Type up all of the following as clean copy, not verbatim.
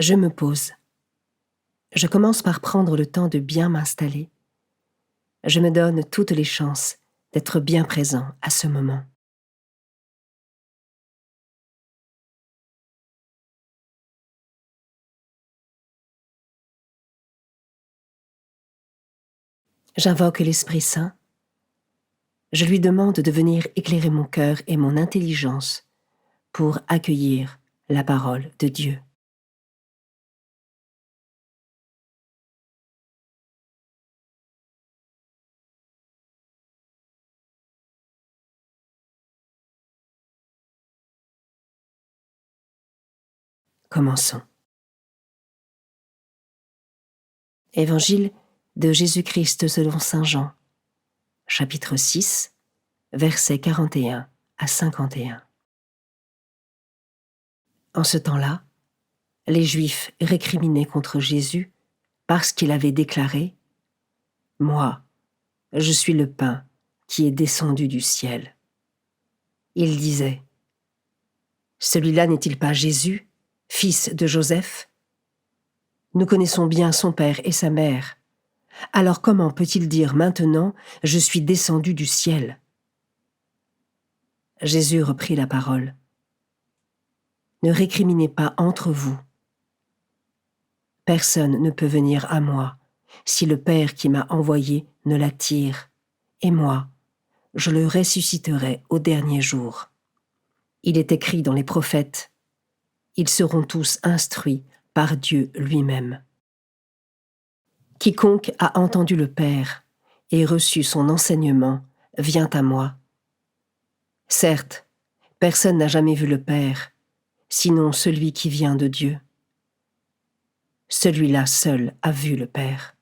Je me pose. Je commence par prendre le temps de bien m'installer. Je me donne toutes les chances d'être bien présent à ce moment. J'invoque l'Esprit Saint. Je lui demande de venir éclairer mon cœur et mon intelligence pour accueillir la parole de Dieu. Commençons. Évangile de Jésus-Christ selon saint Jean, chapitre 6, versets 41 à 51. En ce temps-là, les Juifs récriminaient contre Jésus parce qu'il avait déclaré « Moi, je suis le pain qui est descendu du ciel ». Ils disaient « Celui-là n'est-il pas Jésus, fils de Joseph ? Nous connaissons bien son père et sa mère. Alors comment peut-il dire maintenant « Je suis descendu du ciel » ? Jésus reprit la parole. « Ne récriminez pas entre vous. Personne ne peut venir à moi si le Père qui m'a envoyé ne l'attire, et moi, je le ressusciterai au dernier jour. Il est écrit dans les prophètes, ils seront tous instruits par Dieu lui-même. Quiconque a entendu le Père et reçu son enseignement vient à moi. Certes, personne n'a jamais vu le Père, sinon celui qui vient de Dieu. Celui-là seul a vu le Père.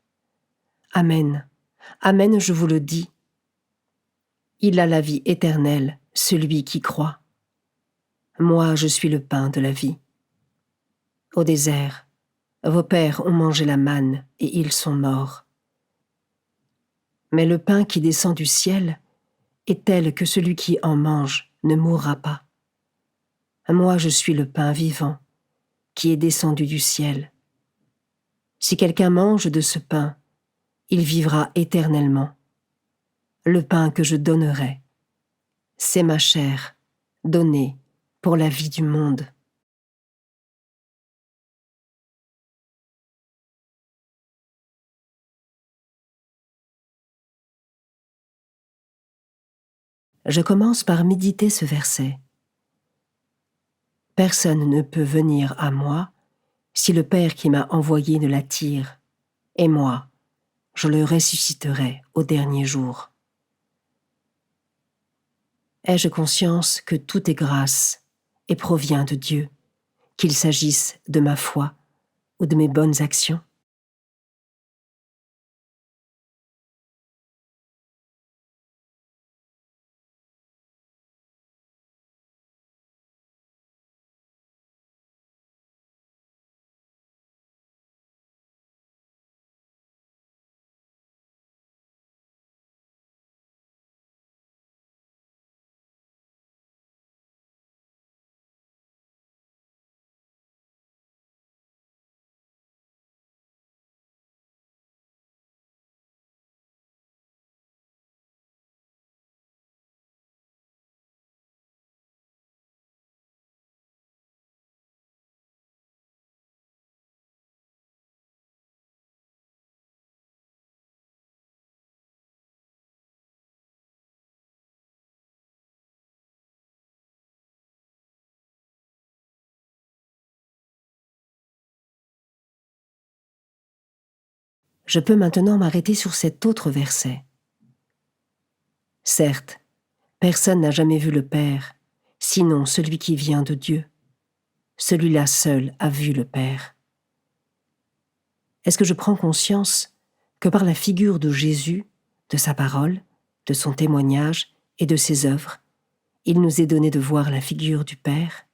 Amen, amen, je vous le dis. Il a la vie éternelle, celui qui croit. Moi, je suis le pain de la vie. Au désert, vos pères ont mangé la manne et ils sont morts. Mais le pain qui descend du ciel est tel que celui qui en mange ne mourra pas. Moi, je suis le pain vivant qui est descendu du ciel. Si quelqu'un mange de ce pain, il vivra éternellement. Le pain que je donnerai, c'est ma chair, donnée pour la vie du monde. Je commence par méditer ce verset. Personne ne peut venir à moi si le Père qui m'a envoyé ne l'attire, et moi, je le ressusciterai au dernier jour. Ai-je conscience que tout est grâce et provient de Dieu, qu'il s'agisse de ma foi ou de mes bonnes actions? Je peux maintenant m'arrêter sur cet autre verset. Certes, personne n'a jamais vu le Père, sinon celui qui vient de Dieu. Celui-là seul a vu le Père. Est-ce que je prends conscience que par la figure de Jésus, de sa parole, de son témoignage et de ses œuvres, il nous est donné de voir la figure du Père?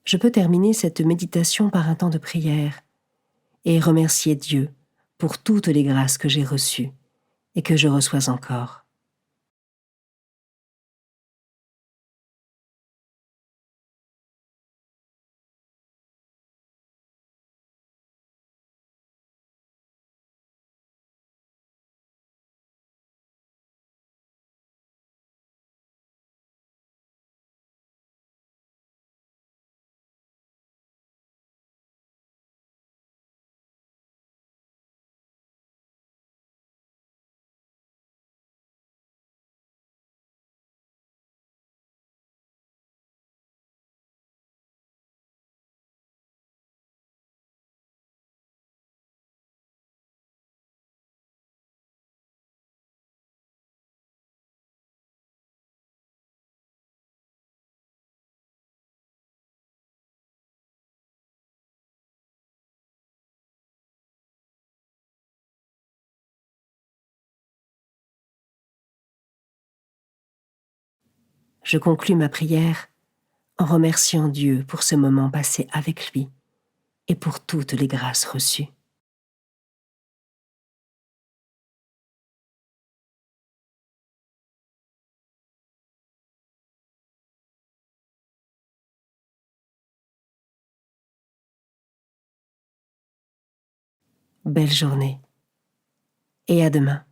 je peux terminer cette méditation par un temps de prière et remercier Dieu pour toutes les grâces que j'ai reçues et que je reçois encore. Je conclus ma prière en remerciant Dieu pour ce moment passé avec lui et pour toutes les grâces reçues. Belle journée et à demain.